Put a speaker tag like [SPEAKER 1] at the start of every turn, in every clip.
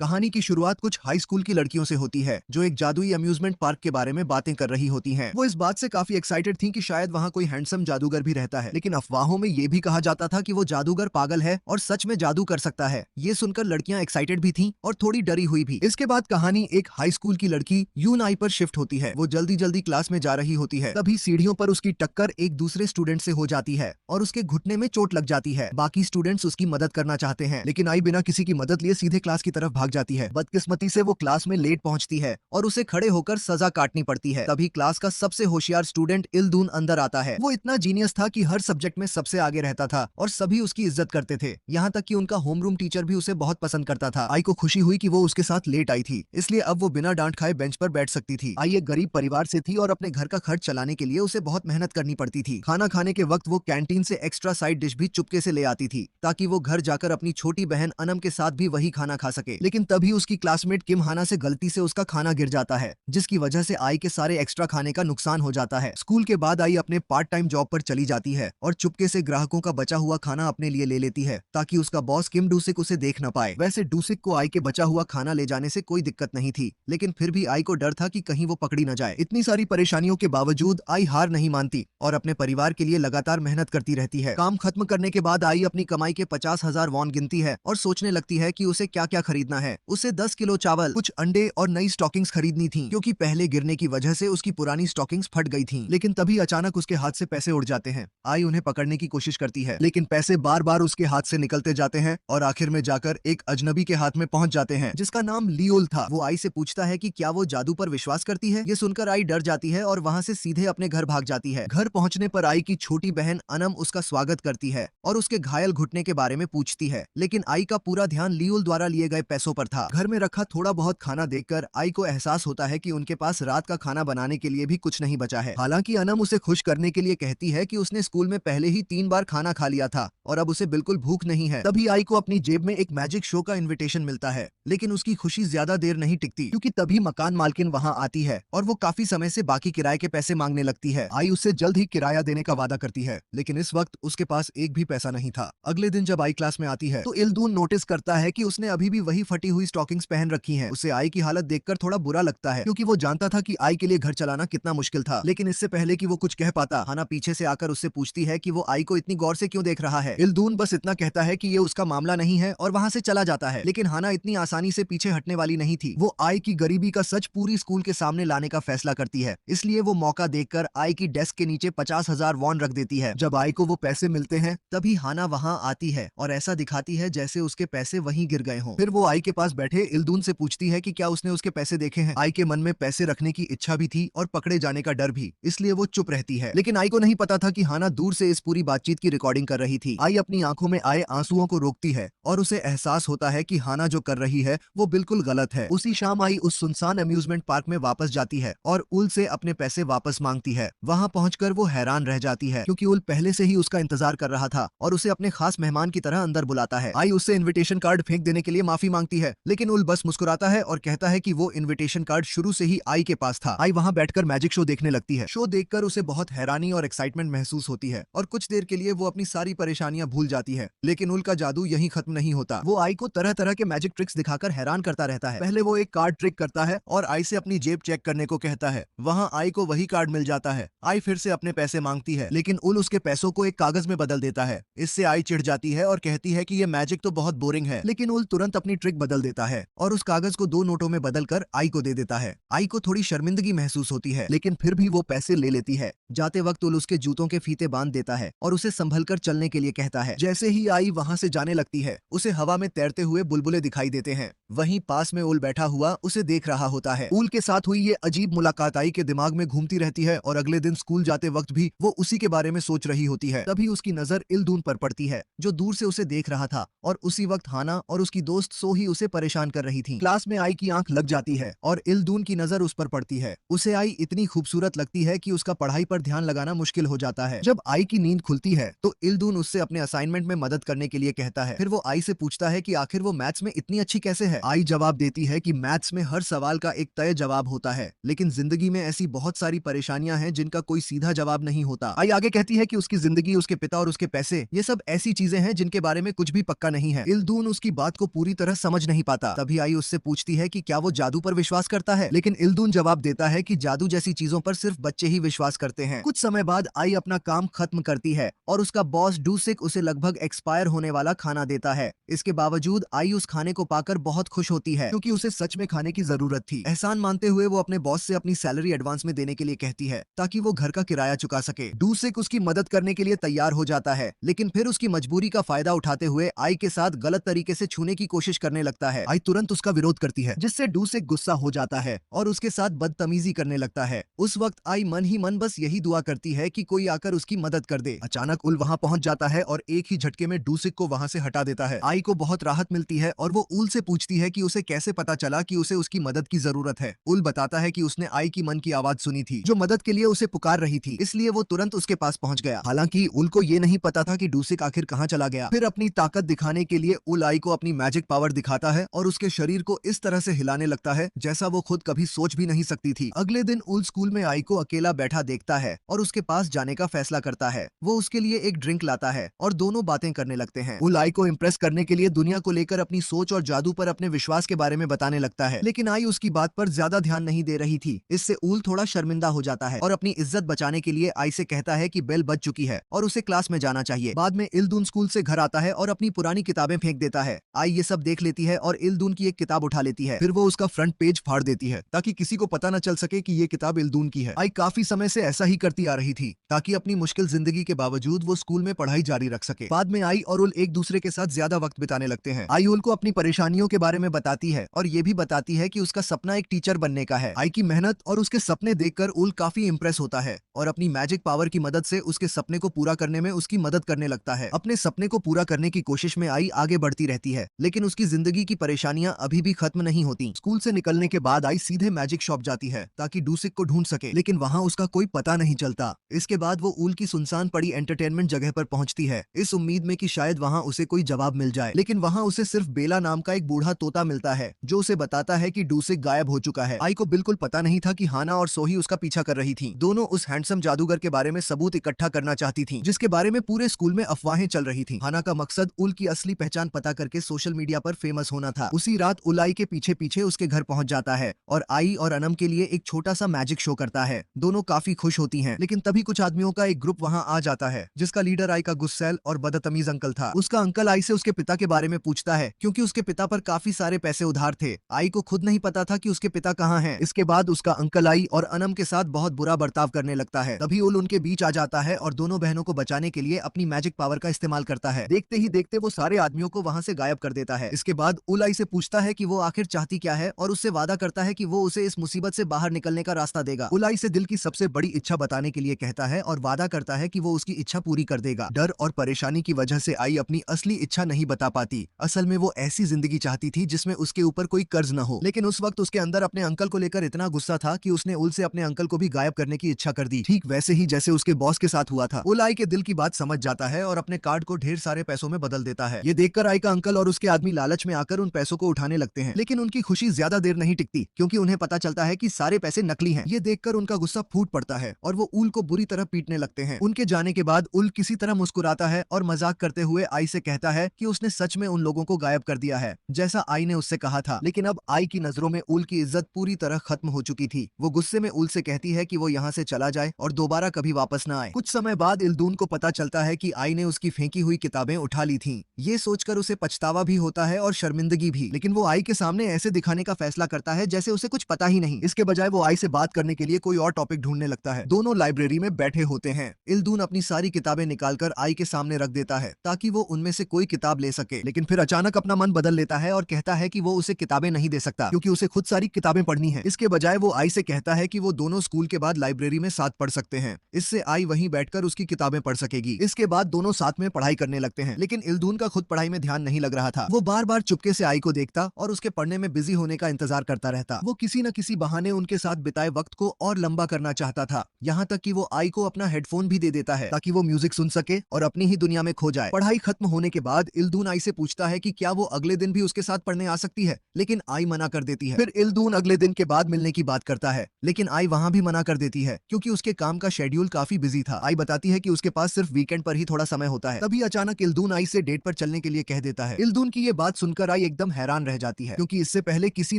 [SPEAKER 1] कहानी की शुरुआत कुछ हाई स्कूल की लड़कियों से होती है जो एक जादुई अम्यूजमेंट पार्क के बारे में बातें कर रही होती हैं। वो इस बात से काफी एक्साइटेड थीं कि शायद वहाँ कोई हैंडसम जादूगर भी रहता है, लेकिन अफवाहों में ये भी कहा जाता था कि वो जादूगर पागल है और सच में जादू कर सकता है। ये सुनकर लड़कियां एक्साइटेड भी थीं और थोड़ी डरी हुई भी। इसके बाद कहानी एक हाई स्कूल की लड़की यूनाई पर शिफ्ट होती है। वो जल्दी जल्दी क्लास में जा रही होती है, तभी सीढ़ियों पर उसकी टक्कर एक दूसरे स्टूडेंट से हो जाती है और उसके घुटने में चोट लग जाती है। बाकी स्टूडेंट्स उसकी मदद करना चाहते हैं, लेकिन आई बिना किसी की मदद लिए सीधे क्लास की तरफ भाग जाती है। बदकिस्मती से वो क्लास में लेट पहुंचती है और उसे खड़े होकर सजा काटनी पड़ती है। तभी क्लास का सबसे होशियार स्टूडेंट इल्दून अंदर आता है। वो इतना जीनियस था कि हर सब्जेक्ट में सबसे आगे रहता था और सभी उसकी इज्जत करते थे। यहाँ तक कि उनका होमरूम टीचर भी उसे बहुत पसंद करता था। आई को खुशी हुई कि वो उसके साथ लेट आई थी, इसलिए अब वो बिना डांट खाए बेंच पर बैठ सकती थी। आई एक गरीब परिवार से थी और अपने घर का खर्च चलाने के लिए उसे बहुत मेहनत करनी पड़ती थी। खाना खाने के वक्त वो कैंटीन से एक्स्ट्रा साइड डिश भी चुपके से ले आती थी ताकि वो घर जाकर अपनी छोटी बहन अनम के साथ भी वही खाना खा सके। लेकिन तभी उसकी क्लासमेट किम हाना से गलती से उसका खाना गिर जाता है, जिसकी वजह से आई के सारे एक्स्ट्रा खाने का नुकसान हो जाता है। स्कूल के बाद आई अपने पार्ट टाइम जॉब पर चली जाती है और चुपके से ग्राहकों का बचा हुआ खाना अपने लिए ले लेती है ताकि उसका बॉस किम डूसिक उसे देख न पाए। वैसे डूसिक को आई के बचा हुआ खाना ले जाने से कोई दिक्कत नहीं थी, लेकिन फिर भी आई को डर था कि कहीं वो पकड़ी न जाए। इतनी सारी परेशानियों के बावजूद आई हार नहीं मानती और अपने परिवार के लिए लगातार मेहनत करती रहती है। काम खत्म करने के बाद आई अपनी कमाई के 50,000 वॉन गिनती है और सोचने लगती है कि उसे क्या क्या खरीदना है। उसे 10 किलो चावल, कुछ अंडे और नई स्टॉकिंग्स खरीदनी थी, क्योंकि पहले गिरने की वजह से उसकी पुरानी स्टॉकिंग्स फट गई थीं। लेकिन तभी अचानक उसके हाथ से पैसे उड़ जाते हैं। आई उन्हें पकड़ने की कोशिश करती है, लेकिन पैसे बार बार उसके हाथ से निकलते जाते हैं और आखिर में जाकर एक अजनबी के हाथ में पहुंच जाते हैं जिसका नाम लियोल था। वो आई से पूछता है कि क्या वो जादू पर विश्वास करती है। ये सुनकर आई डर जाती है और वहां से सीधे अपने घर भाग जाती है। घर पहुंचने पर आई की छोटी बहन अनम उसका स्वागत करती है और उसके घायल घुटने के बारे में पूछती है, लेकिन आई का पूरा ध्यान लियोल द्वारा लिए गए पैसों पर था। घर में रखा थोड़ा बहुत खाना देखकर आई को एहसास होता है कि उनके पास रात का खाना बनाने के लिए भी कुछ नहीं बचा है। हालांकि अनम उसे खुश करने के लिए कहती है कि उसने स्कूल में पहले ही 3 बार खाना खा लिया था और अब उसे बिल्कुल भूख नहीं है। तभी आई को अपनी जेब में एक मैजिक शो का इन्विटेशन मिलता है, लेकिन उसकी खुशी ज्यादा देर नहीं टिकती, क्योंकि तभी मकान मालकिन वहां आती है और वो काफी समय से बाकी किराए के पैसे मांगने लगती है। आई उससे जल्द ही किराया देने का वादा करती है, लेकिन इस वक्त उसके पास एक भी पैसा नहीं था। अगले दिन जब आई क्लास में आती है तो इल्दून नोटिस करता है कि उसने अभी भी वही फटी हुई स्टॉकिंग्स पहन रखी हैं। उसे आई की हालत देखकर थोड़ा बुरा लगता है, क्योंकि वो जानता था कि आई के लिए घर चलाना कितना मुश्किल था। लेकिन इससे पहले कि वो कुछ कह पाता, हाना पीछे से आकर उससे पूछती है कि वो आई को इतनी गौर से क्यों देख रहा है। इल्दून बस इतना कहता है कि ये उसका मामला नहीं है और वहां से चला जाता है। लेकिन हाना इतनी आसानी से पीछे हटने वाली नहीं थी। वो आई की गरीबी का सच पूरी स्कूल के सामने लाने का फैसला करती है, इसलिए वो मौका देखकर आई की डेस्क के नीचे 50,000 वॉन रख देती है। जब आई को वो पैसे मिलते हैं तभी हाना वहां आती है और ऐसा दिखाती है जैसे उसके पैसे वहीं गिर गए हों। फिर वो आई के पास बैठे इल्दून से पूछती है कि क्या उसने उसके पैसे देखे हैं। आई के मन में पैसे रखने की इच्छा भी थी और पकड़े जाने का डर भी, इसलिए वो चुप रहती है। लेकिन आई को नहीं पता था कि हाना दूर से इस पूरी बातचीत की रिकॉर्डिंग कर रही थी। आई अपनी आंखों में आए आंसुओं को रोकती है और उसे एहसास होता है कि हाना जो कर रही है वो बिल्कुल गलत है। उसी शाम आई उस सुनसान अम्यूजमेंट पार्क में वापस जाती है और उल से अपने पैसे वापस मांगती है। वहां पहुंचकर वो हैरान रह जाती है, क्योंकि उल पहले से ही उसका इंतजार कर रहा था और उसे अपने खास मेहमान की तरह अंदर बुलाता है। आई उससे इन्विटेशन कार्ड फेंक देने के लिए माफी मांगती है, लेकिन उल बस मुस्कुराता है और कहता है कि वो इन्विटेशन कार्ड शुरू से ही आई के पास था। आई वहां बैठकर मैजिक शो देखने लगती है। शो देखकर उसे बहुत हैरानी और एक्साइटमेंट महसूस होती है और कुछ देर के लिए वो अपनी सारी परेशानियां भूल जाती है। लेकिन उल का जादू यहीं खत्म नहीं होता। वो आई को तरह तरह के मैजिक ट्रिक्स दिखाकर हैरान करता रहता है। पहले वो एक कार्ड ट्रिक करता है और आई से अपनी जेब चेक करने को कहता है। वहां आई को वही कार्ड मिल जाता है। आई फिर से अपने पैसे मांगती है, लेकिन उल उसके पैसों को एक कागज में बदल देता है। इससे आई चिढ़ जाती है और कहती है कि ये मैजिक तो बहुत बोरिंग है, लेकिन उल तुरंत अपनी ट्रिक बदल देता है और उस कागज को 2 नोटों में बदलकर आई को दे देता है। आई को थोड़ी शर्मिंदगी महसूस होती है, लेकिन फिर भी वो पैसे ले लेती है। जाते वक्त उल उसके जूतों के फीते बांध देता है और उसे संभलकर चलने के लिए कहता है। जैसे ही आई वहां से जाने लगती है, उसे हवा में तैरते हुए बुलबुले दिखाई देते हैं। वहीं पास में उल बैठा हुआ उसे देख रहा होता है। उल के साथ हुई ये अजीब मुलाकात आई के दिमाग में घूमती रहती है और अगले दिन स्कूल जाते वक्त भी वो उसी के बारे में सोच रही होती है। तभी उसकी नजर इल्दून पर पड़ती है, जो दूर से उसे देख रहा था, और उसी वक्त हाना और उसकी दोस्त सोही उसे परेशान कर रही थी। क्लास में आई की आंख लग जाती है और इल्दून की नजर उस पर पड़ती है। उसे आई इतनी खूबसूरत लगती है कि उसका पढ़ाई पर ध्यान लगाना मुश्किल हो जाता है। जब आई की नींद खुलती है तो इल्दून उससे अपने असाइनमेंट में मदद करने के लिए कहता है। फिर वो आई से पूछता है कि आखिर वो मैथ्स में इतनी अच्छी कैसे है। आई जवाब देती है कि मैथ्स में हर सवाल का एक तय जवाब होता है, लेकिन जिंदगी में ऐसी बहुत सारी परेशानियां हैं जिनका कोई सीधा जवाब नहीं होता। आई आगे कहती है कि उसकी जिंदगी, उसके पिता और उसके पैसे, ये सब ऐसी चीजें हैं जिनके बारे में कुछ भी पक्का नहीं है। इल्दून उसकी बात को पूरी तरह समझ नहीं पाता। तभी आई उससे पूछती है कि क्या वो जादू पर विश्वास करता है, लेकिन इल्दून जवाब देता है कि जादू जैसी चीजों पर सिर्फ बच्चे ही विश्वास करते हैं। कुछ समय बाद आई अपना काम खत्म करती है और उसका बॉस डूसिक उसे लगभग एक्सपायर होने वाला खाना देता है। इसके बावजूद आई उस खाने को पाकर बहुत खुश होती है क्योंकि उसे सच में खाने की जरूरत थी। एहसान मानते हुए वो अपने बॉस से अपनी सैलरी एडवांस में देने के लिए कहती है ताकि वो घर का किराया चुका सके। डूसिक उसकी मदद करने के लिए तैयार हो जाता है, लेकिन फिर उसकी मजबूरी का फायदा उठाते हुए आई के साथ गलत तरीके से छूने की कोशिश करने लगता है। आई तुरंत उसका विरोध करती है, जिससे डूसिक गुस्सा हो जाता है और उसके साथ बदतमीजी करने लगता है। उस वक्त आई मन ही मन बस यही दुआ करती है कि कोई आकर उसकी मदद कर दे। अचानक उल वहां पहुंच जाता है और एक ही झटके में डूसिक को वहां से हटा देता है। आई को बहुत राहत मिलती है और वो उल से पूछती है कि उसे कैसे पता चला कि उसे उसकी मदद की जरूरत है। उल बताता है कि उसने आई की मन की आवाज सुनी थी जो मदद के लिए उसे पुकार रही थी, इसलिए वो तुरंत उसके पास पहुंच गया। हालांकि उल को ये नहीं पता था कि डूसिक आखिर कहां चला गया। फिर अपनी ताकत दिखाने के लिए उल आई को अपनी मैजिक पावर दिखाता है और उसके शरीर को इस तरह से हिलाने लगता है जैसा वो खुद कभी सोच भी नहीं सकती थी। अगले दिन उल स्कूल में आई को अकेला बैठा देखता है और उसके पास जाने का फैसला करता है। वो उसके लिए एक ड्रिंक लाता है और दोनों बातें करने लगते हैं। उल आई को इम्प्रेस करने के लिए दुनिया को लेकर अपनी सोच और जादू पर अपने विश्वास के बारे में बताने लगता है, लेकिन आई उसकी बात पर ज्यादा ध्यान नहीं दे रही थी। इससे उल थोड़ा शर्मिंदा हो जाता है और अपनी इज्जत बचाने के लिए आई से कहता है कि बेल बज चुकी है और उसे क्लास में जाना चाहिए। बाद में इल्दून स्कूल से घर आता है और अपनी पुरानी किताबें फेंक देता है। आई ये सब देख लेती है और इल्दून की एक किताब उठा लेती है। फिर वो उसका फ्रंट पेज फाड़ देती है ताकि किसी को पता न चल सके कि ये किताब इल्दून की है। आई काफी समय से ऐसा ही करती आ रही थी ताकि अपनी मुश्किल जिंदगी के बावजूद वो स्कूल में पढ़ाई जारी रख सके। बाद में आई और उल एक दूसरे के साथ ज्यादा वक्त बिताने लगते हैं। आई उल को अपनी परेशानियों के बारे में बताती है और ये भी बताती है कि उसका सपना एक टीचर बनने का है। आई की मेहनत और उसके सपने देखकर उल काफी इंप्रेस होता है और अपनी मैजिक पावर की मदद से उसके सपने को पूरा करने में उसकी मदद करने लगता है। अपने सपने को पूरा करने की कोशिश में आई आगे बढ़ती रहती है, लेकिन उसकी जिंदगी की परेशानियां अभी भी खत्म नहीं होती। स्कूल से निकलने के बाद आई सीधे मैजिक शॉप जाती है ताकि डूसिक को ढूंढ सके, लेकिन वहाँ उसका कोई पता नहीं चलता। इसके बाद वो उल की सुनसान पड़ी एंटरटेनमेंट जगह पर पहुंचती है, इस उम्मीद में कि शायद वहाँ उसे कोई जवाब मिल जाए, लेकिन वहाँ उसे सिर्फ बेला नाम का एक बूढ़ा तोता मिलता है जो उसे बताता है कि डूसिक गायब हो चुका है। आई को बिल्कुल पता नहीं था कि हाना और सोही उसका पीछा कर रही थी। दोनों उस हैंडसम जादूगर के बारे में सबूत इकट्ठा करना चाहती थी जिसके बारे में पूरे स्कूल में अफवाहें चल रही थी। हाना का मकसद उल की असली पहचान पता करके सोशल मीडिया पर फेमस होना था। उसी रात उल आई के पीछे पीछे उसके घर पहुंच जाता है और आई और अनम के लिए एक छोटा सा मैजिक शो करता है। दोनों काफी खुश होती हैं, लेकिन तभी कुछ आदमियों का एक ग्रुप वहां आ जाता है जिसका लीडर आई का गुस्सैल और बदतमीज अंकल था। उसका अंकल आई से उसके पिता के बारे में पूछता है क्योंकि उसके पिता पर काफी सारे पैसे उधार थे। आई को खुद नहीं पता था कि उसके पिता कहाँ हैं। इसके बाद उसका अंकल आई और अनम के साथ बहुत बुरा बर्ताव करने लगता है। तभी उल उनके बीच आ जाता है और दोनों बहनों को बचाने के लिए अपनी मैजिक पावर का इस्तेमाल करता है। देखते ही देखते वो सारे आदमियों को वहां से गायब कर देता है। इसके बाद उल आई से पूछता है कि वो आखिर चाहती क्या है और उससे वादा करता है कि वो उसे इस मुसीबत से बाहर निकलने का रास्ता देगा। उल आई से दिल की सबसे बड़ी इच्छा बताने के लिए कहता है और वादा करता है कि वो उसकी इच्छा पूरी कर देगा। डर और परेशानी की वजह से आई अपनी असली इच्छा नहीं बता पाती। असल में वो ऐसी जिंदगी चाहती थी जिसमें उसके ऊपर कोई कर्ज न हो, लेकिन उस वक्त उसके अंदर अपने अंकल को लेकर इतना गुस्सा था कि उसने उल से अपने अंकल को भी गायब करने की इच्छा कर दी, ठीक वैसे ही जैसे उसके बॉस के साथ हुआ था। उल आई के दिल की बात समझ जाता है और अपने कार्ड को ढेर सारे पैसों में बदल देता है। ये देखकर आई का अंकल और उसके आदमी लालच में आकर उन पैसों को उठाने लगते हैं, लेकिन उनकी खुशी ज्यादा देर नहीं टिकती क्योंकि उन्हें पता चलता है कि सारे पैसे नकली हैं। ये देखकर उनका गुस्सा फूट पड़ता है और वो उल को बुरी तरह पीटने लगते हैं। उनके जाने के बाद उल किसी तरह मुस्कुराता है और मजाक करते हुए आई से कहता है कि उसने सच में उन लोगों को गायब कर दिया है जैसा आई ने उससे कहा था। लेकिन अब आई की नजरों में उल की इज्जत पूरी तरह खत्म हो चुकी थी। वो गुस्से में उल से कहती है कि वो यहाँ से चला जाए और दोबारा कभी वापस न आए। कुछ समय बाद इल्दून को पता चलता है कि आई ने उसकी फेंकी हुई किताबें उठा ली थी। ये सोचकर उसे पछतावा भी होता है और शर्मिंदगी भी, लेकिन वो आई के सामने ऐसे दिखाने का फैसला करता है जैसे उसे कुछ पता ही नहीं। इसके बजाय वो आई से बात करने के लिए कोई और टॉपिक ढूंढने लगता है। दोनों लाइब्रेरी में बैठे होते हैं। इल्दून अपनी सारी किताबें निकालकर आई के सामने रख देता है ताकि वो उनमें से कोई किताब ले सके, लेकिन फिर अचानक अपना मन बदल लेता है और कहता है कि वो उसे किताबें नहीं दे सकता क्योंकि उसे खुद सारी किताबें पढ़नी है। इसके बजाय वो आई से कहता है कि वो दोनों स्कूल के बाद लाइब्रेरी में साथ पढ़ सकते हैं। इससे आई वहीं बैठकर उसकी किताबें पढ़ सकेगी। इसके बाद दोनों साथ में पढ़ाई करने लगते हैं, लेकिन इल्दून का खुद पढ़ाई में ध्यान नहीं लग रहा था। वो बार बार चुपके से आई को देखता और उसके पढ़ने में बिजी होने का इंतजार करता रहता। वो किसी न किसी बहाने उनके साथ बिताए वक्त को और लंबा करना चाहता था, यहाँ तक कि वो आई को अपना हेडफोन भी दे देता है ताकि वो म्यूजिक सुन सके और अपनी ही दुनिया में खो जाए। पढ़ाई खत्म होने के बाद इल्दून आई से पूछता है कि क्या वो अगले दिन भी उसके साथ पढ़ने आ सकती है, लेकिन आई मना कर देती है। फिर इल्दून अगले दिन के बाद मिलने की बात करता है, लेकिन आई वहां भी मना कर देती है क्योंकि उसके काम का शेड्यूल काफी बिजी था। आई बताती है कि उसके पास सिर्फ वीकेंड पर ही थोड़ा समय होता है। तभी अचानक इल्दून आई से डेट पर चलने के लिए कह देता है। इल्दून की ये बात सुनकर आई आई एकदम हैरान रह जाती है क्योंकि इससे पहले किसी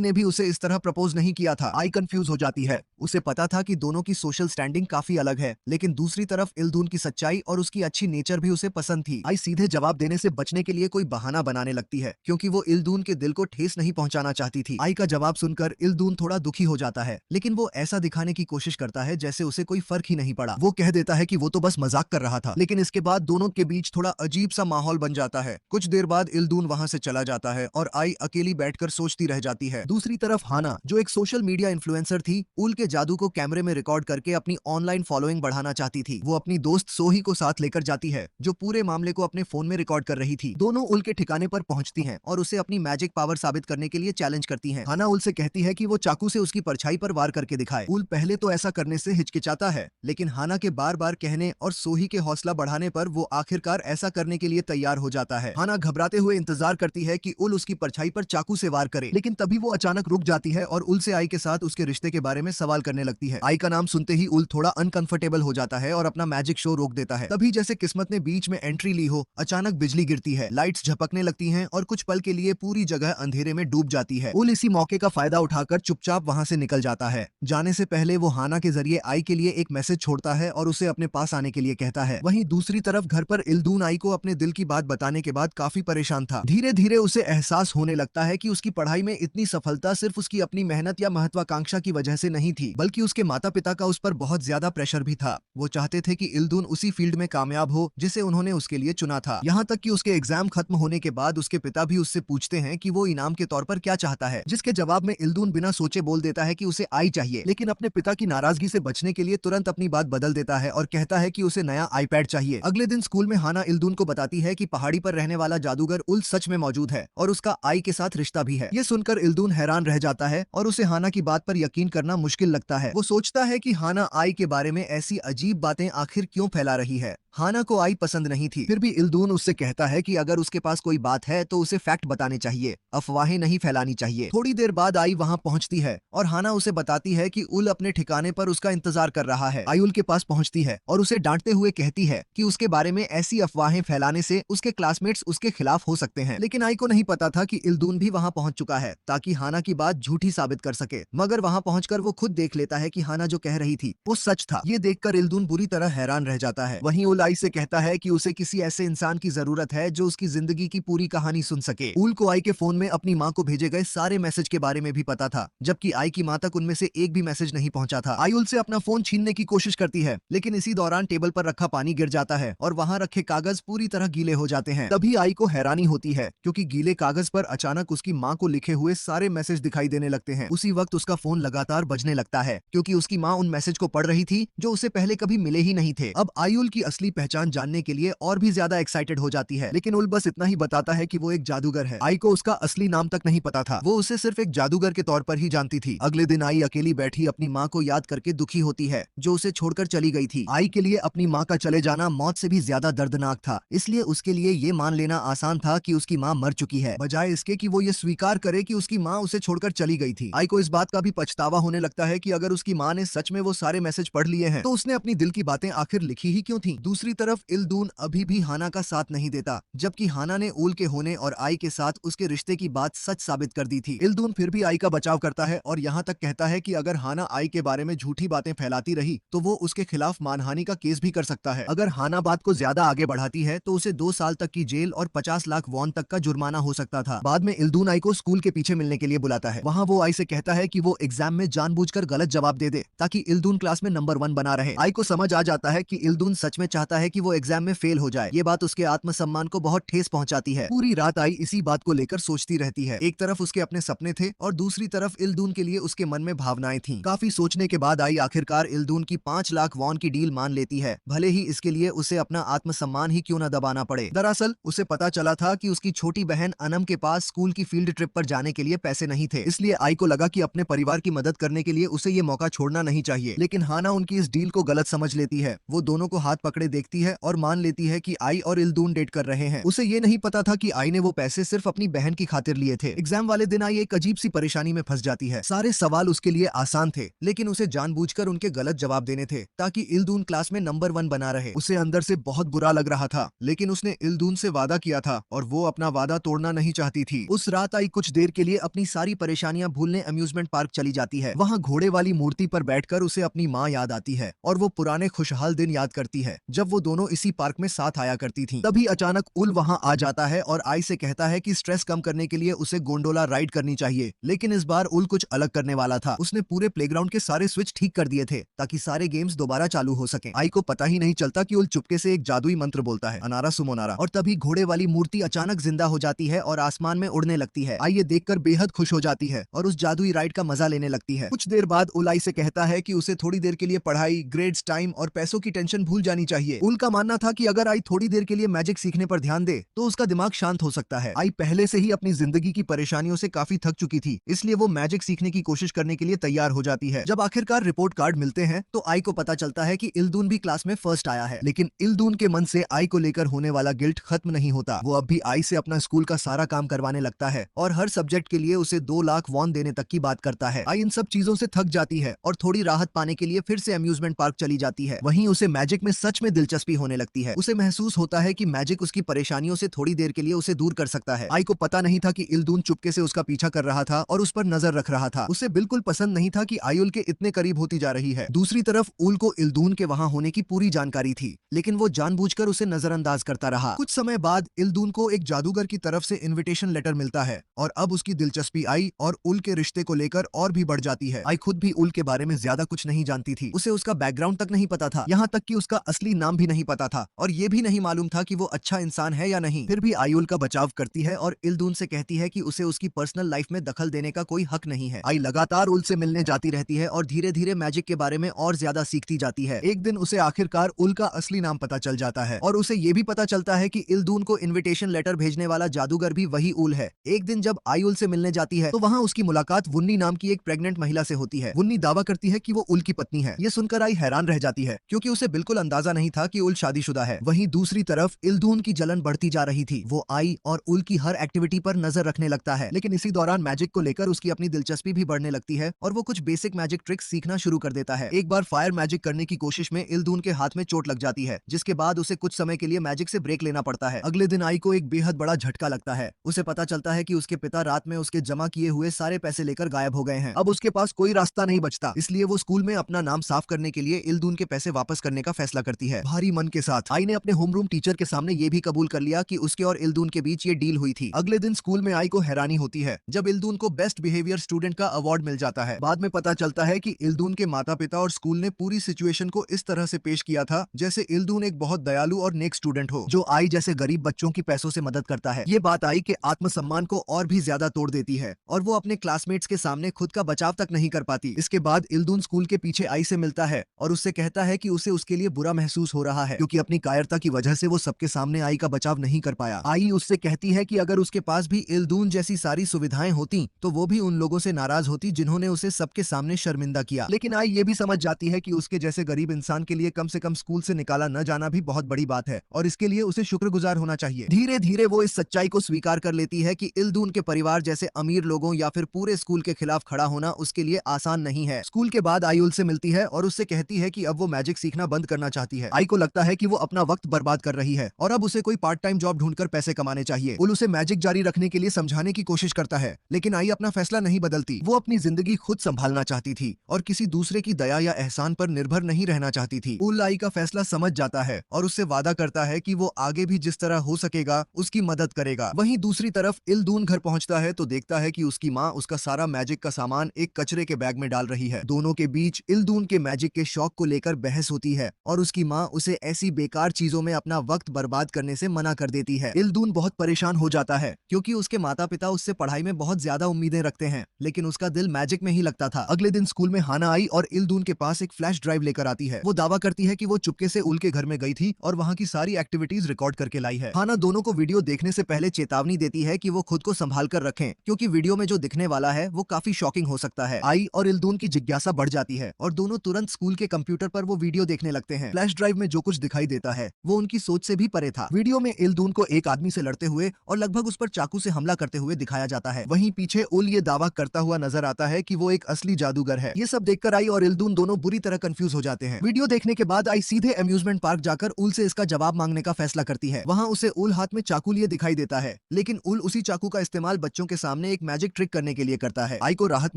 [SPEAKER 1] ने भी उसे इस तरह प्रपोज नहीं किया था। आई कंफ्यूज हो जाती है। उसे पता था कि दोनों की सोशल स्टैंडिंग काफी अलग है, लेकिन दूसरी तरफ इल्दून की सच्चाई और उसकी अच्छी नेचर भी उसे पसंद थी। आई सीधे जवाब देने से बचने के लिए कोई बहाना बनाने लगती है क्योंकि वो इल्दून के दिल को ठेस नहीं पहुंचाना चाहती थी। आई का जवाब सुनकर इल्दून थोड़ा दुखी हो जाता है, लेकिन वो ऐसा दिखाने की कोशिश करता है जैसे उसे कोई फर्क ही नहीं पड़ा। वो कह देता है कि वो तो बस मजाक कर रहा था, लेकिन इसके बाद दोनों के बीच थोड़ा अजीब सा माहौल बन जाता है। कुछ देर बाद इल्दून वहां से चला जाता है और आई अकेली बैठकर सोचती रह जाती है। दूसरी तरफ हाना, जो एक सोशल मीडिया इन्फ्लुएंसर थी, ऊल के जादू को कैमरे में रिकॉर्ड करके अपनी ऑनलाइन फॉलोइंग बढ़ाना चाहती थी। वो अपनी दोस्त सोही को साथ लेकर जाती है, जो पूरे मामले को अपने फोन में रिकॉर्ड कर रही थी। दोनों ऊल के ठिकाने पर पहुंचती हैं और उसे अपनी मैजिक पावर साबित करने के लिए चैलेंज करती हैं। हाना ऊल से कहती है कि वो चाकू से उसकी परछाई पर वार करके दिखाए। ऊल पहले तो ऐसा करने से हिचकिचाता है, लेकिन हाना के बार बार कहने और सोही के हौसला बढ़ाने पर वो आखिरकार ऐसा करने के लिए तैयार हो जाता है। हाना घबराते हुए इंतजार करती है कि उल उसकी परछाई पर चाकू से वार करे, लेकिन तभी वो अचानक रुक जाती है और उल से आई के साथ उसके रिश्ते के बारे में सवाल करने लगती है। आई का नाम सुनते ही उल थोड़ा अनकंफर्टेबल हो जाता है और अपना मैजिक शो रोक देता है। तभी जैसे किस्मत ने बीच में एंट्री ली हो, अचानक बिजली गिरती है, लाइट्स झपकने लगती हैं और कुछ पल के लिए पूरी जगह अंधेरे में डूब जाती है। उल इसी मौके का फायदा उठाकर चुपचाप वहां से निकल जाता है। जाने से पहले वो हाना के जरिए आई के लिए एक मैसेज छोड़ता है और उसे अपने पास आने के लिए कहता है। वहीं दूसरी तरफ घर पर इल्दून आई को अपने दिल की बात बताने के बाद काफी परेशान था। धीरे धीरे उसे एहसास होने लगता है कि उसकी पढ़ाई में इतनी सफलता सिर्फ उसकी अपनी मेहनत या महत्वाकांक्षा की वजह से नहीं थी, बल्कि उसके माता पिता का उस पर बहुत ज्यादा प्रेशर भी था। वो चाहते थे कि इल्दून उसी फील्ड में कामयाब हो जिसे उन्होंने उसके लिए चुना था। यहाँ तक कि उसके एग्जाम खत्म होने के बाद उसके पिता भी उससे पूछते हैं कि वो इनाम के तौर पर क्या चाहता है, जिसके जवाब में इल्दून बिना सोचे बोल देता है कि उसे आई चाहिए, लेकिन अपने पिता की नाराजगी से बचने के लिए तुरंत अपनी बात बदल देता है और कहता है कि उसे नया आईपैड चाहिए। अगले दिन स्कूल में हाना इल्दून को बताती है कि पहाड़ी पर रहने वाला जादूगर उल सच में मौजूद है और उसका आई के साथ रिश्ता भी है। ये सुनकर इल्दून हैरान रह जाता है और उसे हाना की बात पर यकीन करना मुश्किल लगता है। वो सोचता है कि हाना आई के बारे में ऐसी अजीब बातें आखिर क्यों फैला रही है। हाना को आई पसंद नहीं थी, फिर भी इल्दून उससे कहता है कि अगर उसके पास कोई बात है तो उसे फैक्ट बताने चाहिए, अफवाहें नहीं फैलानी चाहिए। थोड़ी देर बाद आई वहां पहुंचती है और हाना उसे बताती है कि उल अपने ठिकाने पर उसका इंतजार कर रहा है। आई उल के पास पहुंचती है और उसे डांटते हुए कहती है कि उसके बारे में ऐसी अफवाहें फैलाने से उसके क्लासमेट्स उसके खिलाफ हो सकते हैं। लेकिन आई को नहीं पता था कि इल्दून भी वहां पहुंच चुका है ताकि हाना की बात झूठी साबित कर सके, मगर वहां पहुंचकर वो खुद देख लेता है कि हाना जो कह रही थी वो सच था। ये देखकर इल्दून बुरी तरह हैरान रह जाता है। वहीं उल आई से कहता है कि उसे किसी ऐसे इंसान की जरूरत है जो उसकी जिंदगी की पूरी कहानी सुन सके। उल को आई के फोन में अपनी माँ को भेजे गए सारे मैसेज के बारे में भी पता था, जबकि आई की माँ तक उनमें से एक भी मैसेज नहीं पहुंचा था। आई उल से अपना फोन छीनने की कोशिश करती है, लेकिन इसी दौरान टेबल पर रखा पानी गिर जाता है और वहां रखे कागज पूरी तरह गीले हो जाते हैं। तभी आई को हैरानी होती है क्योंकि गीले कागज पर अचानक उसकी माँ को लिखे हुए सारे मैसेज दिखाई देने लगते हैं। उसी वक्त उसका फोन लगातार बजने लगता है क्योंकि उसकी माँ उन मैसेज को पढ़ रही थी जो उसे पहले कभी मिले ही नहीं थे। अब आई उल की असली पहचान जानने के लिए और भी ज्यादा एक्साइटेड हो जाती है, लेकिन उल बस इतना ही बताता है कि वो एक जादूगर है। आई को उसका असली नाम तक नहीं पता था, वो उसे सिर्फ एक जादूगर के तौर पर ही जानती थी। अगले दिन आई अकेली बैठी अपनी माँ को याद करके दुखी होती है जो उसे छोड़कर चली गई थी। आई के लिए अपनी माँ का चले जाना मौत से भी ज्यादा दर्दनाक था, इसलिए उसके लिए ये मान लेना आसान था कि उसकी माँ मर चुकी है, बजाय इसके कि वो ये स्वीकार करे कि उसकी माँ उसे छोड़कर चली गई थी। आई को इस बात का भी पछतावा होने लगता है कि अगर उसकी माँ ने सच में वो सारे मैसेज पढ़ लिए हैं तो उसने अपनी दिल की बातें आखिर लिखी ही क्यों थी। दूसरी तरफ इल्दून अभी भी हाना का साथ नहीं देता, जबकि हाना ने उल के होने और आई के साथ उसके रिश्ते की बात सच साबित कर दी थी। इल्दून फिर भी आई का बचाव करता है और यहाँ तक कहता है कि अगर हाना आई के बारे में झूठी बातें फैलाती रही तो वो उसके खिलाफ मानहानि का केस भी कर सकता है। अगर हाना बात को ज्यादा आगे बढ़ाती है तो उसे 2 साल तक की जेल और 50 लाख वॉन तक का जुर्माना हो सकता था। बाद में इल्दून आई को स्कूल के पीछे मिलने के लिए बुलाता है। वहाँ वो आई से कहता है कि वो एग्जाम में जानबूझकर गलत जवाब दे दे ताकि इल्दून क्लास में नंबर 1 बना रहे। आई को समझ आ जाता है कि इल्दून सच में चाहता है कि वो एग्जाम में फेल हो जाए। ये बात उसके आत्मसम्मान को बहुत ठेस पहुंचाती है। पूरी रात आई इसी बात को लेकर सोचती रहती है। एक तरफ उसके अपने सपने थे और दूसरी तरफ इल्दून के लिए उसके मन में भावनाएं थीं। काफी सोचने के बाद आई आखिरकार इल्दून की 5 लाख वॉन की डील मान लेती है, भले ही इसके लिए उसे अपना आत्मसम्मान ही क्यों न दबाना पड़े। दरअसल उसे पता चला था कि उसकी छोटी बहन अनम के पास स्कूल की फील्ड ट्रिप पर जाने के लिए पैसे नहीं थे, इसलिए आई को लगा कि अपने परिवार की मदद करने के लिए उसे ये मौका छोड़ना नहीं चाहिए। लेकिन हाना उनकी इस डील को गलत समझ लेती है। वो दोनों को हाथ पकड़े देखती है और मान लेती है कि आई और इल्दून डेट कर रहे हैं। उसे ये नहीं पता था कि आई ने वो पैसे सिर्फ अपनी बहन की खातिर लिए थे। एग्जाम वाले दिन आई एक अजीब सी परेशानी में फंस जाती है। सारे सवाल उसके लिए आसान थे, लेकिन उसे जानबूझकर उनके गलत जवाब देने थे ताकि इल्दून क्लास में नंबर 1 बना रहे। उसे अंदर से बहुत बुरा लग रहा था, लेकिन उसने इल्दून से वादा किया था और वो अपना वादा तोड़ना नहीं चाहती थी। उस रात आई कुछ देर के लिए अपनी सारी परेशानियां भूलने अम्यूजमेंट पार्क चली जाती है। वहाँ घोड़े वाली मूर्ति पर बैठकर उसे अपनी माँ याद आती है और वो पुराने खुशहाल दिन याद करती है जब वो दोनों इसी पार्क में साथ आया करती थी। तभी अचानक उल वहाँ आ जाता है और आई से कहता है कि स्ट्रेस कम करने के लिए उसे गोंडोला राइड करनी चाहिए। लेकिन इस बार उल कुछ अलग करने वाला था। उसने पूरे प्लेग्राउंड के सारे स्विच ठीक कर दिए थे ताकि सारे गेम्स दोबारा चालू हो सके। आई को पता ही नहीं चलता कि उल चुपके से एक जादुई मंत्र बोलता है, अनारा सुमोनारा, और तभी घोड़े वाली मूर्ति अचानक जिंदा हो जाती है और आसमान में उड़ने लगती है। आई ये देखकर बेहद खुश हो जाती है और उस जादुई राइड का मजा लेने लगती है। कुछ देर बाद उल आई से कहता है कि उसे थोड़ी देर के लिए पढ़ाई, ग्रेड्स, टाइम और पैसों की टेंशन भूल जानी चाहिए। उल का मानना था कि अगर आई थोड़ी देर के लिए मैजिक सीखने पर ध्यान दे तो उसका दिमाग शांत हो सकता है। आई पहले से ही अपनी जिंदगी की परेशानियों से काफी थक चुकी थी, इसलिए वो मैजिक सीखने की कोशिश करने के लिए तैयार हो जाती है। जब आखिरकार रिपोर्ट कार्ड मिलते हैं तो आई को पता चलता है कि इल्दून भी क्लास में फर्स्ट आया है। लेकिन इल्दून के मन से आई को लेकर होने वाला गिल्ट खत्म नहीं होता। वो अब भी आई से अपना स्कूल का सारा काम करवाने लगता है और हर सब्जेक्ट के लिए उसे 2 लाख वॉन देने तक की बात करता है। आई इन सब चीजों से थक जाती है और थोड़ी राहत पाने के लिए फिर से अम्यूजमेंट पार्क चली जाती है। वहीं उसे मैजिक में सच में दिलचस्पी होने लगती है। उसे महसूस होता है कि मैजिक उसकी परेशानियों से थोड़ी देर के लिए उसे दूर कर सकता है। आई को पता नहीं था कि इल्दून चुपके से उसका पीछा कर रहा था और उस पर नजर रख रहा था। उसे बिल्कुल पसंद नहीं था कि आई उल के इतने करीब होती जा रही है। दूसरी तरफ उल को इल्दून के वहां होने की पूरी जानकारी थी, लेकिन वो जानबूझकर उसे नजरअंदाज करता रहा। कुछ समय बाद इल्दून को एक जादूगर की तरफ से इनविटेशन लेटर मिलता है और अब उसकी दिलचस्पी आई और उल के रिश्ते को लेकर और भी बढ़ जाती है। आई खुद भी उल के बारे में ज्यादा कुछ नहीं जानती थी। उसे उसका बैकग्राउंड तक नहीं पता था, यहाँ तक कि उसका असली नाम भी नहीं पता था और ये भी नहीं मालूम था कि वो अच्छा इंसान है या नहीं। फिर भी आई उल का बचाव करती है और इल्दून से कहती है कि उसे उसकी पर्सनल लाइफ में दखल देने का कोई हक नहीं है। आई लगातार उल से मिलने जाती रहती है और धीरे धीरे मैजिक के बारे में और ज्यादा सीखती जाती है। एक दिन उसे आखिरकार उल का असली नाम पता चल जाता है और उसे ये भी पता चलता है कि इल्दून को इनविटेशन लेटर भेजने वाला जादूगर भी वही उल है। एक दिन जब आई उल से मिलने जाती है तो वहाँ उसकी मुलाकात वुन्नी नाम की एक प्रेग्नेंट महिला से होती है। वुन्नी दावा करती है कि वो उल की पत्नी है। ये सुनकर आई हैरान रह जाती है क्योंकि उसे बिल्कुल अंदाजा नहीं था कि उल शादीशुदा है। वहीं दूसरी तरफ इल्दून की जलन बढ़ती जा रही थी। वो आई और उल की हर एक्टिविटी पर नजर रखने लगता है, लेकिन इसी दौरान मैजिक को लेकर उसकी अपनी दिलचस्पी भी बढ़ने लगती है और वो कुछ बेसिक मैजिक ट्रिक्स सीखना शुरू कर देता है। एक बार फायर मैजिक करने की कोशिश में इल्दून के हाथ में चोट लग जाती है, जिसके बाद उसे कुछ समय के लिए मैजिक से ब्रेक लेना पड़ता है। अगले दिन आई को एक बेहद बड़ा झटका लगता है। उसे पता चलता है कि उसके पिता रात में उसके जमा किए हुए सारे पैसे लेकर गायब हो गए हैं। अब उसके पास कोई रास्ता नहीं बचता, इसलिए वो स्कूल में अपना नाम साफ करने के लिए इल्दून के पैसे वापस करने का फैसला करती है। भारी मन के साथ आई ने अपने होमरूम टीचर के सामने ये भी कबूल कर लिया कि उसके और इल्दून के बीच ये डील हुई थी। अगले दिन स्कूल में आई को हैरानी होती है जब इल्दून को बेस्ट बिहेवियर स्टूडेंट का अवार्ड मिल जाता है। बाद में पता चलता है कि इल्दून के माता पिता और स्कूल ने पूरी सिचुएशन को इस तरह से पेश किया था जैसे इल्दून एक बहुत दयालु और नेक स्टूडेंट हो जो आई जैसे गरीब बच्चों की पैसों से मदद करता है। ये बात आई के आत्मसम्मान को और भी ज्यादा तोड़ देती है और वो अपने क्लासमेट्स के सामने खुद का बचाव तक नहीं कर पाती। इसके बाद इल्दून स्कूल के पीछे आई से मिलता है और उससे कहता है कि उसे उसके लिए बुरा महसूस हो रहा है क्योंकि अपनी कायरता की वजह से वो सबके सामने आई का बचाव नहीं कर पाया। आई उससे कहती है कि अगर उसके पास भी इल्दून जैसी सारी सुविधाएं होती तो वो भी उन लोगों से नाराज होती जिन्होंने उसे सबके सामने शर्मिंदा किया। लेकिन आई ये भी समझ जाती है कि उसके जैसे गरीब इंसान के लिए कम से कम स्कूल से निकाला न जाना भी बहुत बड़ी बात है और इसके लिए उसे शुक्रगुजार होना चाहिए। धीरे धीरे वो इस सच्चाई को स्वीकार कर लेती है कि इल्दून के परिवार जैसे अमीर लोगों या फिर पूरे स्कूल के खिलाफ खड़ा होना उसके लिए आसान नहीं है। स्कूल के बाद आई उल से मिलती है और उससे कहती है कि अब वो मैजिक सीखना बंद करना चाहती है। आई को लगता है कि वो अपना वक्त बर्बाद कर रही है और अब उसे कोई पार्ट टाइम जॉब ढूंढकर पैसे कमाने चाहिए। उल उसे मैजिक जारी रखने के लिए समझाने की कोशिश करता है, लेकिन आई अपना फैसला नहीं बदलती। वो अपनी जिंदगी खुद संभालना चाहती थी और किसी दूसरे की दया या एहसान पर निर्भर नहीं रहना चाहती थी। उल आई का फैसला समझ जाता है और उससे वादा करता है कि वो आगे भी जिस तरह हो सकेगा उसकी मदद करेगा। वहीं दूसरी तरफ इल्दून घर पहुंचता है तो देखता है कि उसकी माँ उसका सारा मैजिक का सामान एक कचरे के बैग में डाल रही है। दोनों के बीच इल्दून के मैजिक के शौक को लेकर बहस होती है और उसकी माँ उसे ऐसी बेकार चीजों में अपना वक्त बर्बाद करने से मना कर देती है। इल्दून बहुत परेशान हो जाता है क्योंकि उसके माता पिता उससे पढ़ाई में बहुत ज्यादा उम्मीदें रखते हैं, लेकिन उसका दिल मैजिक में ही लगता था। अगले दिन स्कूल में हाना आई और इल्दून के पास एक फ्लैश ड्राइव लेकर आती है। वो दावा करती है कि वो चुपके से उल के घर में गई थी और वहाँ की सारी एक्टिविटीज रिकॉर्ड करके लाई है। हाना दोनों को वीडियो देखने से पहले चेतावनी देती है कि वो खुद को संभाल कर रखें क्योंकि वीडियो में जो दिखने वाला है वो काफी शॉकिंग हो सकता है। आई और इल्दून की जिज्ञासा बढ़ जाती है और दोनों तुरंत स्कूल के कंप्यूटर पर वो वीडियो देखने लगते हैं। फ्लैश ड्राइव में जो कुछ दिखाई देता है वो उनकी सोच से भी परे था। वीडियो में इल्दून को एक आदमी से लड़ते हुए और लगभग उस पर चाकू से हमला करते हुए दिखाया जाता है। वहीं पीछे उल ये दावा करता हुआ नजर आता है कि वो एक असली जादूगर है। ये सब देखकर आई और इल्दून दोनों बुरी तरह कंफ्यूज हो जाते हैं। वीडियो देखने के बाद आई सीधे अम्यूजमेंट पार्क जाकर उल से इसका जवाब मांगने का फैसला करती है। वहाँ उसे उल हाथ में चाकू लिए दिखाई देता है, लेकिन उल उसी चाकू का इस्तेमाल बच्चों के सामने एक मैजिक ट्रिक करने के लिए करता है। आई को राहत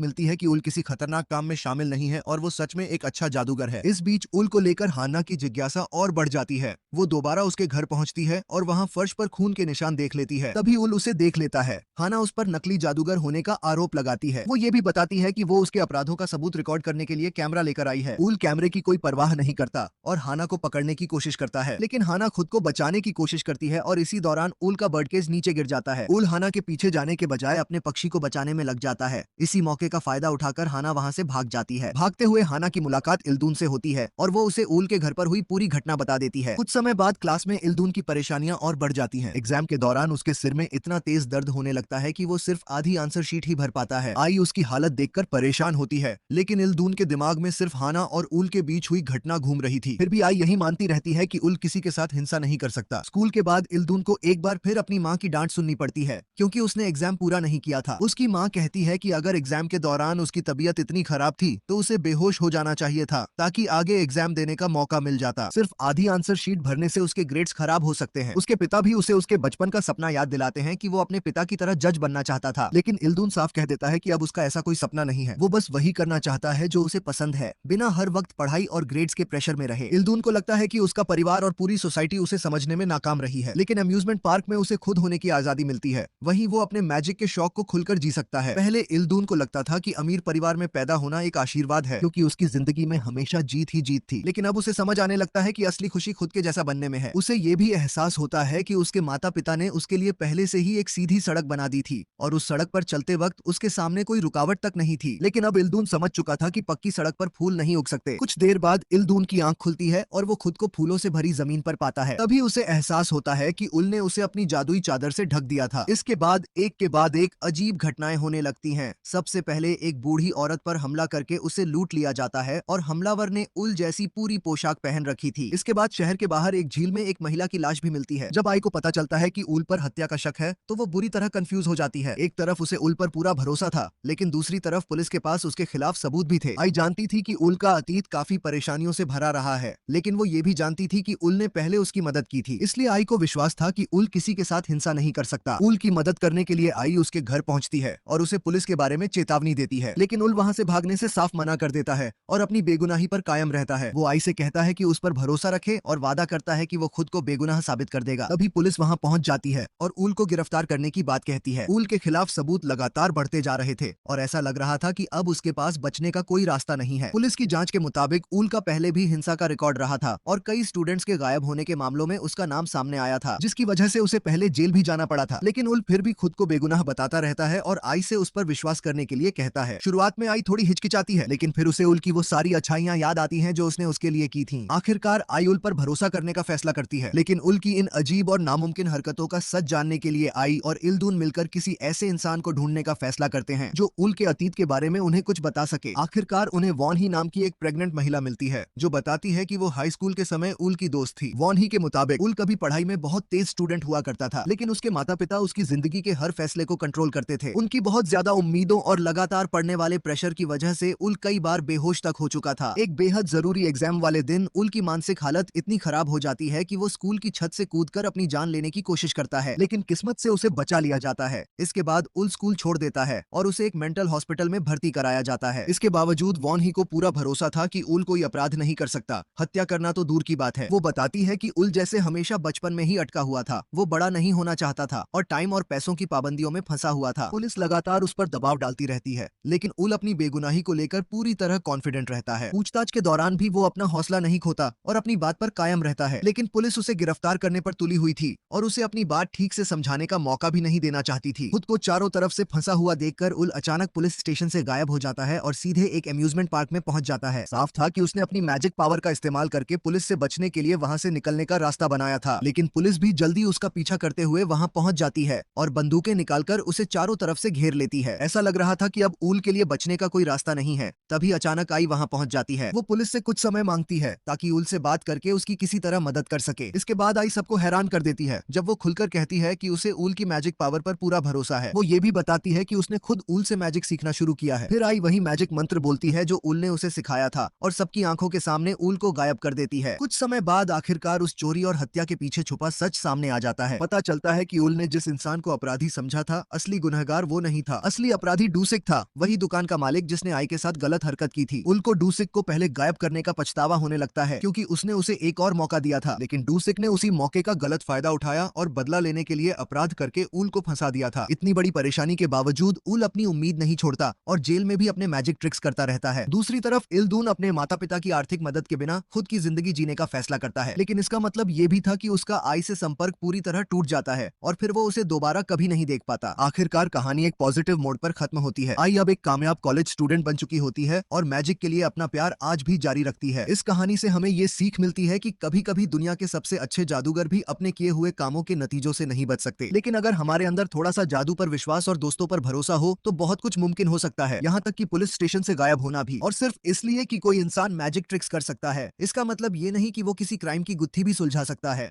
[SPEAKER 1] मिलती है कि उल किसी खतरनाक काम में शामिल नहीं है और वो सच में एक अच्छा जादूगर है। इस बीच उल को लेकर हाना की जिज्ञासा और बढ़ जाती है। वो दोबारा उसके घर पहुंचती है और वहां फर्श पर खून के निशान देख लेती है। तभी उल उसे देख लेता है। हाना उस पर नकली जादूगर होने का आरोप लगाती है। वो ये भी बताती है कि वो उसके अपराधों का सबूत रिकॉर्ड करने के लिए कैमरा लेकर आई है। उल कैमरे की कोई परवाह नहीं करता और हाना को पकड़ने की कोशिश करता है, लेकिन हाना खुद को बचाने की कोशिश करती है और इसी दौरान उल का बर्ड केज नीचे गिर जाता है। उल हाना के पीछे जाने के बजाय अपने पक्षी को बचाने में लग जाता है। इसी मौके का फायदा उठाकर हाना वहां से भाग जाती है। भागते हुए हाना की मुलाकात इल्दून से होती है और वो उसे उल के घर पर हुई पूरी घटना बता देती है। कुछ समय बाद क्लास में इल्दून की परेशानियां और बढ़ जाती हैं। एग्जाम के दौरान उसके सिर में इतना तेज दर्द होने लगता है कि वो सिर्फ आधी आंसर शीट ही भर पाता है। आई उसकी हालत देखकर परेशान होती है, लेकिन इल्दून के दिमाग में सिर्फ हाना और उल के बीच हुई घटना घूम रही थी। फिर भी आई यही मानती रहती है कि उल किसी के साथ हिंसा नहीं कर सकता। स्कूल के बाद इल्दून को एक बार फिर अपनी माँ की डांट सुननी पड़ती है, क्योंकि उसने एग्जाम पूरा नहीं किया था। उसकी माँ कहती है कि अगर एग्जाम के दौरान उसकी तबीयत इतनी खराब थी तो उसे बेहोश हो जाना चाहिए था, ताकि आगे एग्जाम देने का मौका मिल जाता। सिर्फ आधी आंसर शीट भरने से उसके ग्रेड्स खराब हो सकते हैं। उसके पिता भी उसे उसके बचपन का सपना याद दिलाते हैं कि वो अपने पिता की तरह जज बनना चाहता था, लेकिन इल्दून साफ कह देता है कि अब उसका ऐसा कोई सपना नहीं है। वो बस वही करना चाहता है जो उसे पसंद है, बिना हर वक्त पढ़ाई और ग्रेड्स के प्रेशर में रहे। इल्दून को लगता है कि उसका परिवार और पूरी सोसाइटी उसे समझने में नाकाम रही है, लेकिन अम्यूजमेंट पार्क में उसे खुद होने की आजादी मिलती है। वहीं वो अपने मैजिक के शौक को खुलकर जी सकता है। पहले इल्दून को लगता था कि अमीर परिवार में पैदा होना एक आशीर्वाद है, क्योंकि उसकी जिंदगी में हमेशा जीत ही जीत थी, लेकिन अब उसे समझ आने लगता है कि असली खुशी खुद के जैसा बनने में है। उसे ये भी एहसास होता है कि उसके माता पिता ने उसके लिए पहले से ही एक सीधी सड़क बना दी थी और उस सड़क पर चलते वक्त उसके सामने कोई रुकावट तक नहीं थी। लेकिन अब इल्दून समझ चुका था कि पक्की सड़क पर फूल नहीं उग सकते। कुछ देर बाद इल्दून की आंख खुलती है और वो खुद को फूलों से भरी जमीन पर पाता है। तभी उसे एहसास होता है कि उल ने उसे अपनी जादुई चादर से ढक दिया था। इसके बाद एक के बाद एक अजीब घटनाएं होने लगती हैं। सबसे पहले एक बूढ़ी औरत पर हमला करके उसे लूट लिया जाता है और हमलावर ने उल जैसी पूरी पोशाक पहन रखी थी। इसके बाद शहर के बाहर एक झील में एक महिला की लाश भी मिलती है। जब आई को पता चलता है कि उल पर हत्या का शक है तो वो बुरी तरह कंफ्यूज हो जाती है। एक तरफ उसे उल पर पूरा भरोसा था, लेकिन दूसरी तरफ पुलिस के पास उसके खिलाफ सबूत भी थे। आई जानती थी कि उल का अतीत काफी परेशानियों से भरा रहा है, लेकिन वो ये भी जानती थी कि उल ने पहले उसकी मदद की थी। इसलिए आई को विश्वास था कि उल किसी के साथ हिंसा नहीं कर सकता। उल की मदद करने के लिए आई उसके घर पहुंचती है और उसे पुलिस के बारे में चेतावनी देती है, लेकिन उल वहां से भागने से साफ मना कर देता है और अपनी बेगुनाही पर कायम रहता है। वो आई से कहता है कि उस पर भरोसा रखे और वादा करता है कि वो खुद को बेगुनाह साबित कर देगा। तभी पुलिस वहां पहुंच जाती है और उल को गिरफ्तार करने की बात कहती है। उल के खिलाफ सबूत लगातार बढ़ते जा रहे थे और ऐसा लग रहा था कि अब उसके पास बचने का कोई रास्ता नहीं है। पुलिस की जांच के मुताबिक उल का पहले भी हिंसा का रिकॉर्ड रहा था और कई स्टूडेंट्स के गायब होने के मामलों में उसका नाम सामने आया था, जिसकी वजह से उसे पहले जेल भी जाना पड़ा था। लेकिन उल फिर भी खुद को बेगुनाह बताता रहता है और आई से उस पर विश्वास करने के लिए कहता है। शुरुआत में आई थोड़ी हिचकिचाती है, लेकिन फिर उसे उल की वो सारी अच्छाइयां याद आती हैं जो उसने उसके लिए की थी। आखिरकार आई उल पर भरोसा करने का फैसला करती है, लेकिन उल की इन अजीब और नामुमकिन हरकतों का सच जानने के लिए आई और इल्दून मिलकर किसी ऐसे इंसान को ढूंढने का फैसला करते हैं जो उल के अतीत के बारे में उन्हें कुछ बता सके। आखिरकार उन्हें वॉन ही नाम की एक प्रेग्नेंट महिला मिलती है जो बताती है कि वो हाई स्कूल के समय उल की दोस्त थी। वॉन ही के मुताबिक उल कभी पढ़ाई में बहुत तेज स्टूडेंट हुआ करता था, लेकिन उसके माता पिता उसकी जिंदगी के हर फैसले को कंट्रोल करते थे। उनकी बहुत ज्यादा उम्मीदों और लगातार पढ़ने वाले प्रेशर की वजह से उल कई बार बेहोश तक हो चुका था। एक बेहद जरूरी एग्जाम वाले दिन उल की मानसिक हालत इतनी खराब हो जाती है कि वो स्कूल की छत से कूदकर अपनी जान लेने की कोशिश करता है, लेकिन किस्मत से उसे बचा लिया जाता है। इसके बाद उल स्कूल छोड़ देता है और उसे एक मेंटल हॉस्पिटल में भर्ती कराया जाता है। इसके बावजूद वॉन ही को पूरा भरोसा था कि उल कोई अपराध नहीं कर सकता, हत्या करना तो दूर की बात है। वो बताती है कि उल जैसे हमेशा बचपन में ही अटका हुआ था, वो बड़ा नहीं होना चाहता था और टाइम और पैसों की पाबंदियों में फंसा हुआ था। पुलिस लगातार उस पर दबाव डालती रहती है, लेकिन उल अपनी बेगुनाही को लेकर पूरी तरह कॉन्फिडेंट रहता है। पूछताछ के दौरान भी वो अपना हौसला नहीं खोता और अपनी बात पर कायम रहता है, लेकिन पुलिस उसे गिरफ्तार करने पर तुली हुई थी और उसे अपनी बात ठीक से समझाने का मौका भी नहीं देना चाहती थी। खुद को चारों तरफ से फंसा हुआ देखकर उल अचानक पुलिस स्टेशन से गायब हो जाता है और सीधे एक अम्यूजमेंट पार्क में पहुंच जाता है। साफ था कि उसने अपनी मैजिक पावर का इस्तेमाल करके पुलिस से बचने के लिए वहां से निकलने का रास्ता बनाया था, लेकिन पुलिस भी जल्दी उसका पीछा करते हुए वहां पहुंच जाती है और बंदूकें निकालकर उसे चारों तरफ से घेर लेती है। ऐसा लग रहा था कि अब उल के लिए बचने का कोई रास्ता नहीं है। तभी अचानक आई वहां पहुंच जाती है। वो पुलिस से कुछ समय मांगती है ताकि उल से बात करके उसकी किसी तरह मदद कर सके। इसके बाद आई सबको हैरान कर देती है जब वो खुलकर कहती है कि उसे ऊल की मैजिक पावर पर पूरा भरोसा है। वो ये भी बताती है कि उसने खुद ऊल से मैजिक सीखना शुरू किया है। फिर आई वही मैजिक मंत्र बोलती है जो ऊल ने उसे सिखाया था और सबकी आंखों के सामने ऊल को गायब कर देती है। कुछ समय बाद आखिरकार उस चोरी और हत्या के पीछे छुपा सच सामने आ जाता है। पता चलता है कि ऊल ने जिस इंसान को अपराधी समझा था, असली गुनहगार वो नहीं था। असली अपराधी डूसिक था, वही दुकान का मालिक जिसने आई के साथ गलत हरकत की थी। ऊल को डूसिक को पहले गायब करने का पछतावा होने लगता है क्योंकि उसने उसे एक और मौका दिया था, लेकिन डूसिक ने उसी मौके का गलत फायदा उठाया और बदला लेने के लिए अपराध करके ऊल को फंसा दिया था। इतनी बड़ी परेशानी के बावजूद ऊल अपनी उम्मीद नहीं छोड़ता और जेल में भी अपने मैजिक ट्रिक्स करता रहता है। दूसरी तरफ इल्दून अपने माता पिता की आर्थिक मदद के बिना खुद की जिंदगी जीने का फैसला करता है, लेकिन इसका मतलब ये भी था कि उसका आई से संपर्क पूरी तरह टूट जाता है और फिर वो उसे दोबारा कभी नहीं देख पाता। आखिरकार कहानी एक पॉजिटिव मोड पर खत्म होती है। आई अब एक कामयाब कॉलेज स्टूडेंट बन चुकी होती है और मैजिक के लिए अपना प्यार आज भी जारी रखती है। इस कहानी से हमें ये सीख मिलती है कि कभी-कभी दुनिया के सबसे अच्छे जादूगर भी अपने किए हुए कामों के नतीजों से नहीं बच सकते, लेकिन अगर हमारे अंदर थोड़ा सा जादू पर विश्वास और दोस्तों पर भरोसा हो तो बहुत कुछ मुमकिन हो सकता है, यहाँ तक कि पुलिस स्टेशन से गायब होना भी, और सिर्फ इसलिए कि कोई इंसान मैजिक ट्रिक्स कर सकता है इसका मतलब ये नहीं कि वो किसी क्राइम की गुत्थी भी सुलझा सकता है।